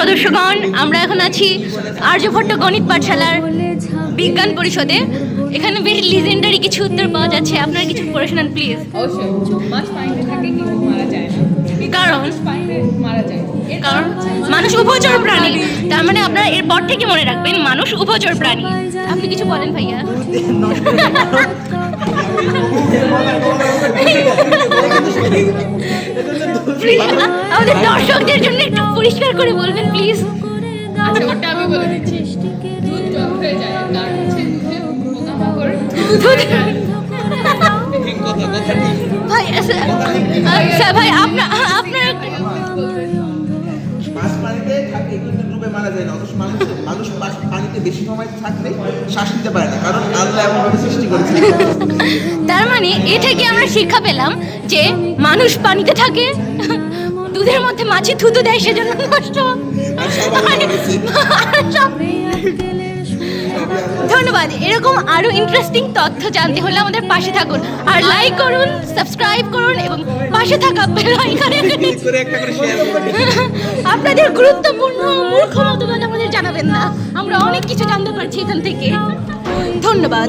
সদস্যগণ, আমরা এখন আছি আর্যভট্ট গণিত পাঠশালার বিজ্ঞান পরিষদে। এখানে বেশ লিজেন্ডারি কিছু উত্তর পাওয়া যাচ্ছে। আপনারা কিছু পড়ে শোনান প্লিজ। অবশ্যই মাছ পানিতে থাকে কিন্তু মারা যায় না। কারণ পানিতে মারা যায় কারণ মানুষ উভচর প্রাণী। তার মানে আপনারা এরপর থেকে মনে রাখবেন মানুষ উভচর প্রাণী। আপনি কিছু বলেন ভাইয়া। আমাদের দর্শকদের জন্য একটু পরিষ্কার করে বলবেন প্লিজ। আচ্ছা, ওটা আমি বলে দিচ্ছি। দুধ টক হয়ে যায় কারণ হচ্ছে দুধে পোকামাকড় ভাই আচ্ছা ভাই আপনার মাছ পানিতে থাকে কিন্তু ডুবে মারা যায় না। অথচ মানুষ পানিতে বেশি সময় থাকলে শ্বাস নিতে পারে না, কারণ আল্লাহ এমনভাবে সৃষ্টি করেছে। তার মানে এ থেকে আমরা শিক্ষা পেলাম যে মানুষ পানিতে থাকে, দুধের মধ্যে মাছি থুতু দেয় সেজন্য নষ্ট। ধন্যবাদ। এরকম আরো ইন্টারেস্টিং তথ্য জানতে হলে আমাদের পাশে থাকুন, আর লাইক করুন, সাবস্ক্রাইব করুন এবং পাশে থাকা বেল আইকনে আপনাদের গুরুত্বপূর্ণ মূর্খ মতবাদ আমাদের জানাবেন না। আমরা অনেক কিছু জানতে পারছি এখান থেকে। ধন্যবাদ।